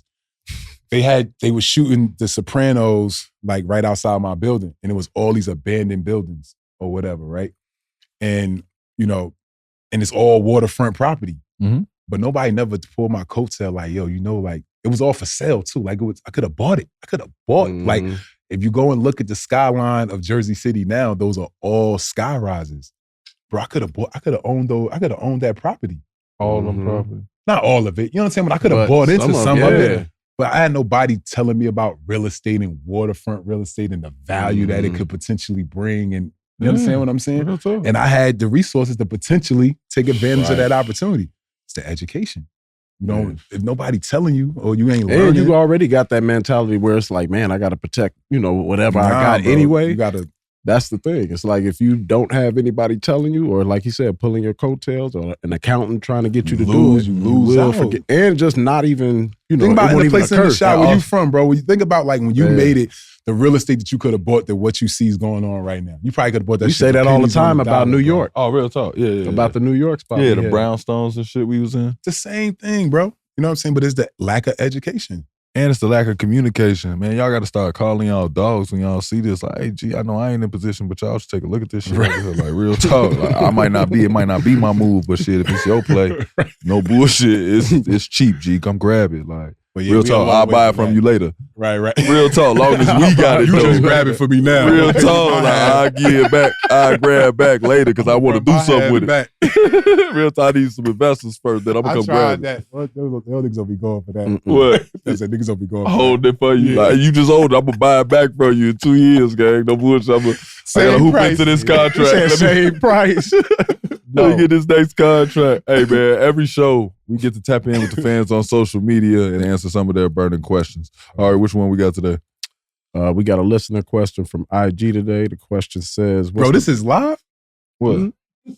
They were shooting The Sopranos like right outside my building, and it was all these abandoned buildings or whatever, right? And you know, and it's all waterfront property. But nobody never pulled my coattail like, yo, you know, like it was all for sale too. Like I could have bought it. Like if you go and look at the skyline of Jersey City now, those are all sky rises. Bro, I could have owned that property.
All of them property.
Not all of it. You know what I'm saying? But I could have bought into some of it. But I had nobody telling me about real estate and waterfront real estate and the value that it could potentially bring. And you understand what I'm saying? And I had the resources to potentially take advantage of that opportunity. It's the education. You know, if nobody telling you or you ain't learning.
And you already got that mentality where it's like, man, I got to protect, you know, whatever I got
bro,
anyway.
You gotta.
That's the thing. It's like if you don't have anybody telling you, or like you said, pulling your coattails, or an accountant trying to get you to do it,
you lose out.
forget. And just not even, you know,
think about in the place in the shop where
you
you from, bro. When you think about like when you made it, the real estate that you could have bought, that what you see is going on right now. You probably could have bought that.
We
shit
say that all the time about New York.
Oh, real talk. Yeah.
About the New York spot.
Yeah, the brownstones and shit we was in.
It's the same thing, bro. You know what I'm saying? But it's the lack of education.
And it's the lack of communication. Man, y'all got to start calling y'all dogs when y'all see this. Like, hey, G, I know I ain't in position, but y'all should take a look at this shit over here. Like, real talk. Like, it might not be my move, but shit, if it's your play, no bullshit, it's cheap, G. Come grab it. Like, real talk, I'll buy it from you later.
Right.
Real talk, long as we got it,
you
though.
just grab it for me now.
Real talk, like, I'll give it back. I'll grab back later because I want to do something with it. Real talk, I need some investors first, then I'm going to come grab it.
Those niggas will be going for that.
What?
They said niggas will be going for
hold it for you. Like, you just hold it. I'm going to buy it back from you in 2 years, gang. No bullshit. I got to hoop into this contract.
Same price.
Let me get this next contract. Hey, man, every show we get to tap in with the fans on social media and answer some of their burning questions. All right, which one we got today?
We got a listener question from IG today. The question says,
bro, this is live?
What?
Mm-hmm.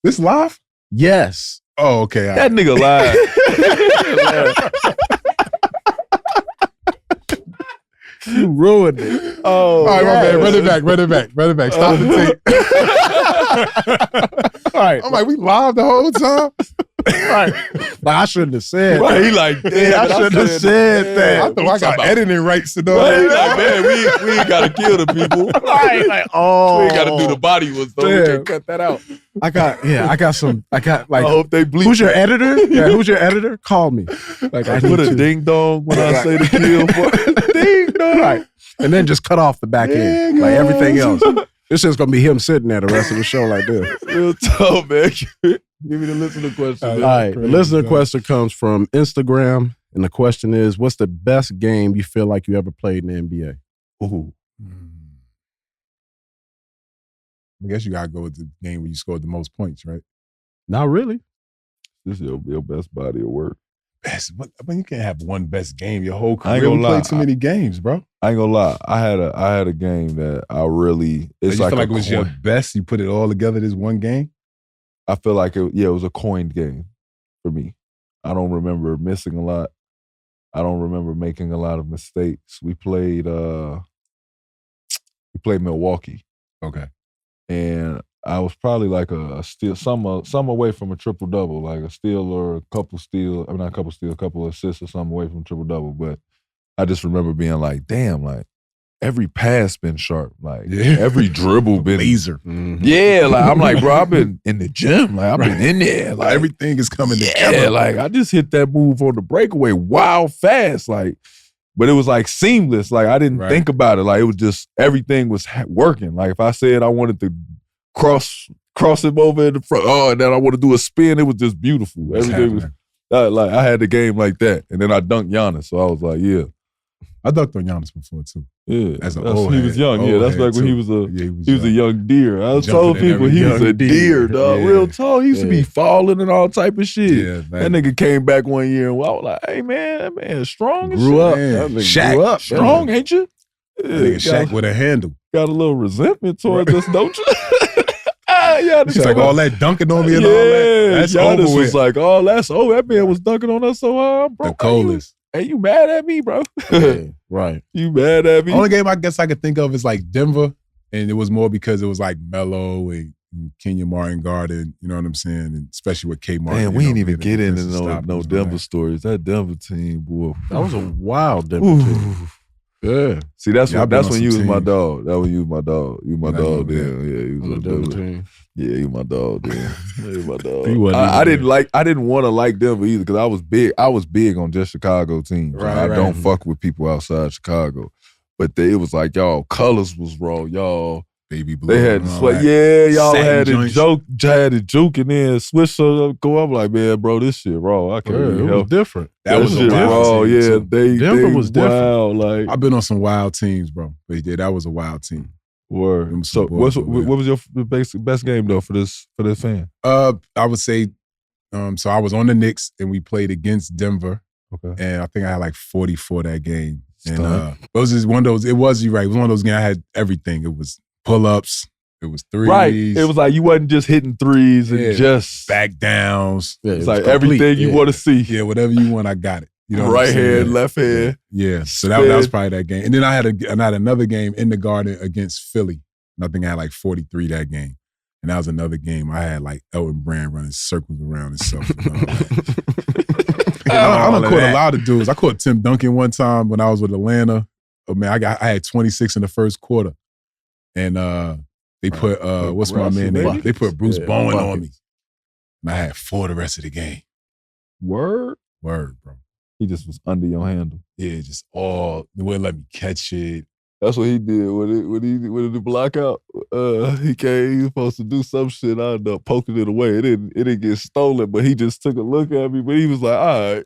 This live?
Yes.
Oh, okay.
That nigga lied.
You ruined it.
Oh, all right, yes. My man. Run it back. Stop the tape.
All right.
I'm like, we live the whole time?
Right. Like, I shouldn't have said
that. He like, damn,
I shouldn't have said that.
I thought I got editing rights to know.
Right, like, man, we ain't got to kill the people.
Right. Like, oh.
We ain't got to do the body was though. We can't cut that out.
I got like,
I hope they bleep.
Who's your editor? Yeah, who's your editor? Call me.
Like, I put a ding dong when I say the kill.
Ding dong. Right. and then just cut off the back end, like everything else. It's just gonna be him sitting there the rest of the show like this.
Real talk, man. Give me the listener question.
All right, the listener question comes from Instagram, and the question is, what's the best game you feel like you ever played in the NBA?
Ooh.
I guess you gotta go with the game where you scored the most points, right?
Not really.
This is your best body of work.
Best, but you can't have one best game your whole
I ain't
career.
gonna
We
lie.
played too many games, bro.
I ain't gonna lie. I had a game that I really. It's
You
like
feel like
a
it was your
coin.
best. You put it all together this one game.
I feel like it was a coined game for me. I don't remember missing a lot. I don't remember making a lot of mistakes. We played Milwaukee.
Okay.
And I was probably like a steal, some away from a triple double, like a steal or a couple steal. I mean, not a couple steal, a couple assists or something away from a triple double. But I just remember being like, damn, like every pass been sharp, like every dribble been
laser.
Yeah, like I'm like, bro, I've been in the gym, like I've been in there, like
everything is coming
yeah,
together.
like I just hit that move on the breakaway, wild fast, like. But it was like seamless. Like I didn't think about it. Like it was just everything was working. Like if I said I wanted to cross him over in the front, and then I want to do a spin, it was just beautiful. Everything was like I had the game like that, and then I dunked Giannis. So I was like, yeah,
I dunked on Giannis before too.
Yeah,
as an old
he was young. Yeah, that's like when he was a young deer. I told people he was a deer, dog. Yeah. Real tall. He used to be falling and all type of shit. Yeah, that nigga came back one year and I was like, hey man, that man is strong as shit.
Shaq,
grew up, strong, ain't you?
Yeah, Shaq with a handle.
Got a little resentment towards us, don't you?
He's like, all that dunking on me and all that. That's
Giannis
over with.
was like, oh, that's that man was dunking on us so hard, bro.
The coldest.
Hey, you mad at me, bro?
Right.
You mad at me?
Only game I guess I could think of is like Denver, and it was more because it was like Melo and Kenya Martin Garden, you know what I'm saying? And especially with K. Martin.
Man, we ain't even get into no Denver stories. That Denver team, boy.
That was a wild Denver team. Yeah.
See, that's when you was my dog. That when you was my dog. You my dog then. Yeah, you was
on the Denver team.
Yeah, you my dog then. You my dog. I didn't want to like Denver either because I was big on just Chicago teams. Right, I don't fuck with people outside Chicago. But it was like, y'all colors was wrong. Y'all
baby blue.
They had the sweat. Yeah, y'all had a joke and then switch go up like, man, bro, this shit raw. I can't really help.
It was different.
That was shit raw. Yeah,
Denver was
wild.
different.
Like
I've been on some wild teams, bro. But yeah, that was a wild team.
Word. So what was your best game though for this fan?
I would say, so I was on the Knicks and we played against Denver.
Okay.
And I think I had like 44 that game. And it was just one of those. It was, you're right. It was one of those games I had everything. It was pull-ups. It was threes.
Right. It was like you wasn't just hitting threes and just
back downs.
Yeah, it's like everything you want to see.
Yeah, whatever you want, I got it. You know,
right hand, left hand.
Yeah. So that was probably that game. And then I had another game in the Garden against Philly. And I think I had like 43 that game. And that was another game. I had like Elton Brand running circles around himself. I done caught a lot of dudes. I caught Tim Duncan one time when I was with Atlanta. Oh man, I had 26 in the first quarter. And they put what's my man name? They put Bruce Bowen on me. And I had 4 the rest of the game.
Word,
bro.
He just was under your handle.
Yeah, just they wouldn't let me catch it.
That's what he did when the block out. He was supposed to do some shit. I ended up poking it away. It didn't get stolen, but he just took a look at me. But he was like, all right.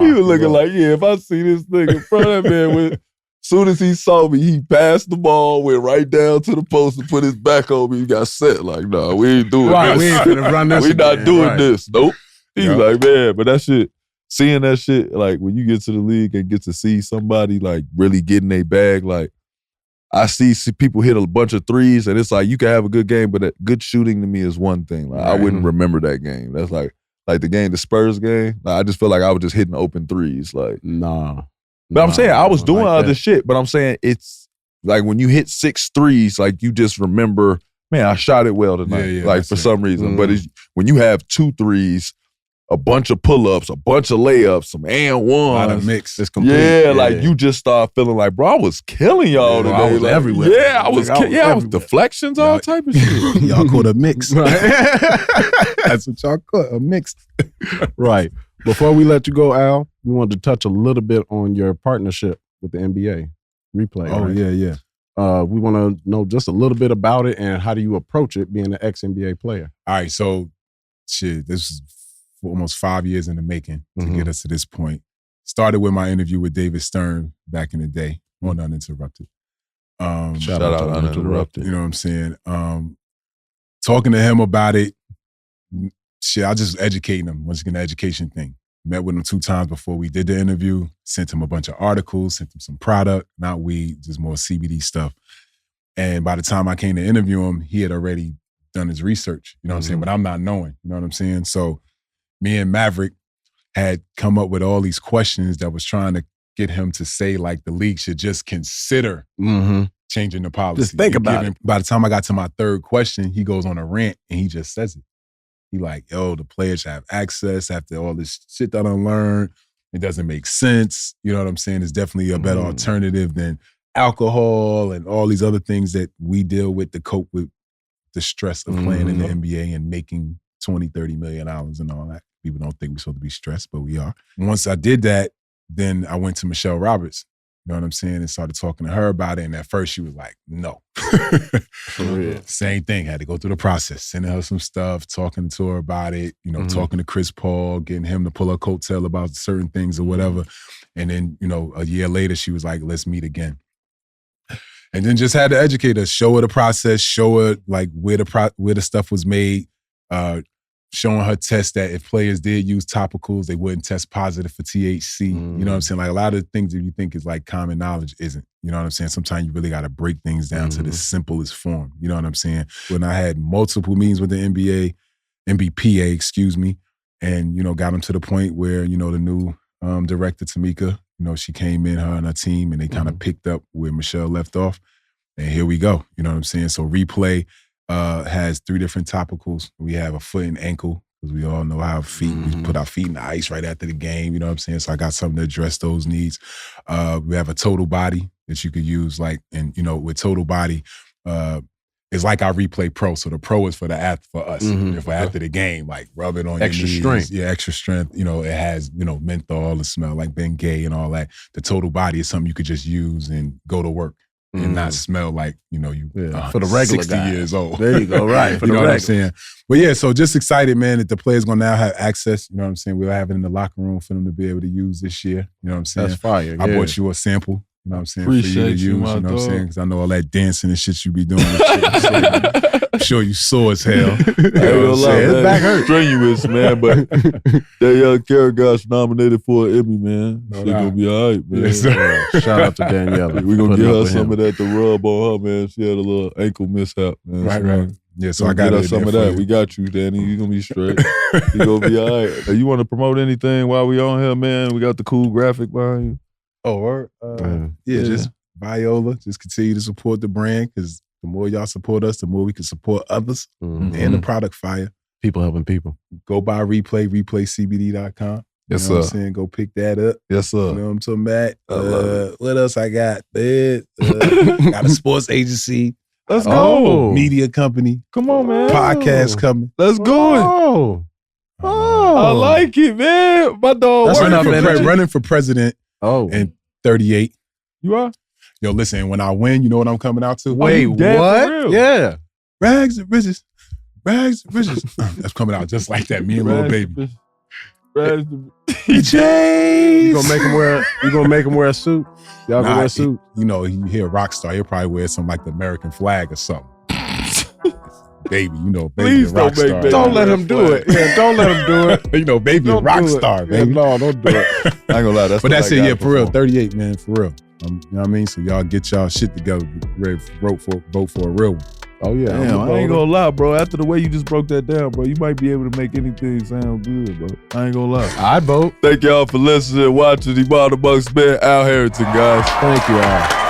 He was looking like, yeah, if I see this thing in front of me, soon as he saw me, he passed the ball, went right down to the post and put his back on me. He got set. Like, nah, we ain't doing this.
We ain't finna run this.
We not doing this. Nope. He was like, man, but that shit. Seeing that shit, like when you get to the league and get to see somebody like really getting a bag, like I see people hit a bunch of threes and it's like you can have a good game, but good shooting to me is one thing. Like I wouldn't remember that game. That's like the Spurs game. Like, I just feel like I was just hitting open threes. Like but I'm saying I was doing other shit, but I'm saying it's like when you hit 6 threes, like you just remember, man, I shot it well tonight. Like for some reason, but when you have 2 threes. A bunch of pull-ups, a bunch of layups, some and ones.
A lot of mix. It's complete.
Yeah, like you just start feeling like, bro, I was killing y'all today.
I was
like,
everywhere.
Yeah, I was deflections, all type of shit.
Y'all caught a mix. That's what y'all caught, a mix.
Right. Before we let you go, Al, we wanted to touch a little bit on your partnership with the NBA. Replay.
Oh,
right?
yeah.
We want to know just a little bit about it and how do you approach it being an ex-NBA player?
All right, so this is almost 5 years in the making to get us to this point. Started with my interview with David Stern back in the day on Uninterrupted.
Shout out Uninterrupted.
You know what I'm saying? Talking to him about it, I just educating him. Once again, the education thing. Met with him 2 times before we did the interview. Sent him a bunch of articles, sent him some product, not weed, just more CBD stuff. And by the time I came to interview him, he had already done his research. You know what I'm saying? But I'm not knowing. You know what I'm saying? So me and Maverick had come up with all these questions that was trying to get him to say like the league should just consider changing the policy.
Just think about it.
By the time I got to my 3rd question, he goes on a rant and he just says it. He like, yo, the players have access after all this shit that I learned. It doesn't make sense. You know what I'm saying? It's definitely a better alternative than alcohol and all these other things that we deal with to cope with the stress of playing in the NBA and making $20, $30 million and all that. People don't think we're supposed to be stressed, but we are. Once I did that, then I went to Michelle Roberts, you know what I'm saying, and started talking to her about it. And at first she was like, no.
For real.
Same thing, had to go through the process, sending her some stuff, talking to her about it, you know, talking to Chris Paul, getting him to pull her coattail about certain things or whatever. And then, you know, a year later, she was like, let's meet again. And then just had to educate her, show her the process, show her like where the stuff was made, showing her tests that if players did use topicals, they wouldn't test positive for THC. You know what I'm saying? Like a lot of the things that you think is like common knowledge isn't. You know what I'm saying? Sometimes you really got to break things down to the simplest form. You know what I'm saying? When I had multiple meetings with the NBPA, excuse me, and, you know, got them to the point where, you know, the new director, Tamika, you know, she came in, her and her team, and they kind of picked up where Michelle left off. And here we go. You know what I'm saying? So Replay has 3 different topicals. We have a foot and ankle, because we all know how we put our feet in the ice right after the game. You know what I'm saying? So I got something to address those needs. We have a total body that you could use, like, and, you know, with total body, it's like our Replay Pro. So the Pro is for us. If we're after the game, like rub it on
extra
your knees.
Strength.
Yeah, extra strength. You know, it has, you know, menthol and smell like Bengay and all that. The total body is something you could just use and go to work and not smell like, you know, you
for the regular
60
guy.
years old.
There you go, right. For
you
the
know what I'm
regular.
saying? But yeah, so just excited, man, that the players gonna now have access. You know what I'm saying? We'll have it in the locker room for them to be able to use this year. You know what I'm saying?
That's fire.
I bought you a sample. You know what I'm saying?
Appreciate
for you to
you,
use,
my
you know what I'm saying?
dog.
Because I know all that dancing and shit you be doing. And shit. I'm sure you sore as hell. You know
I ain't
what
gonna
I'm
lie,
saying?
man.
back hurt.
Strenuous, man, but that young Carrot got nominated for an Emmy, man.
No
Shit
doubt.
gonna be all right, man.
Yes, sir.
Shout out to Daniela.
We gonna
Putting
give
up
her
with
some
him.
of that to rub on her, man. She had a little ankle mishap, man.
Right. Yeah, so I
Got
got
her
it
some of
there
that.
for
We
you.
got you, Danny. You gonna be straight. You gonna be all right. Hey, you want to promote anything while we on here, man? We got the cool graphic behind you.
Or just Viola. Just continue to support the brand, because the more y'all support us, the more we can support others and the product fire.
People helping people.
Go buy replaycbd.com.
Yes,
you know what
sir.
I'm saying? Go pick that up.
Yes, sir.
You know what I'm talking about?
I love
What else I got? Got a sports agency.
Let's
Oh.
go.
Media company.
Come on, man.
Podcast coming.
Let's go.
Oh.
I like it, man. My dog.
That's
working
enough
for
energy.
Running for president
Oh.
in 38.
You are?
Yo, listen, when I win, you know what I'm coming out to?
Wait,
you dead for
what?
real?
Yeah.
Rags and riches. Rags and riches. That's coming out just like that. Me and Lil Baby.
You gonna make him wear? You gonna make him wear a suit? Y'all gonna wear a suit?
You know, you hear a rock star, he'll probably wear something like the American flag or something. Baby, you know, Baby
Please
a rock
don't make
star.
Baby
Don't let him do it. Yeah, don't let him do it.
You know, Baby a
Don't
rock
do it.
star,
Yeah,
baby.
no, don't do it.
I ain't gonna lie. That's
But that's
what I
it, yeah,
got
for real.
for.
38, man, for real. You know what I mean? So y'all get y'all shit together. Ready to vote for a real one.
Oh yeah. I'm
Damn,
a
I ain't
voter.
gonna lie, bro. After the way you just broke that down, bro, you might be able to make anything sound good, bro. I ain't gonna lie.
I'd vote.
Thank y'all for listening and watching the Iman and Ahrii Shumpert, Al Harrington, guys.
Thank you all.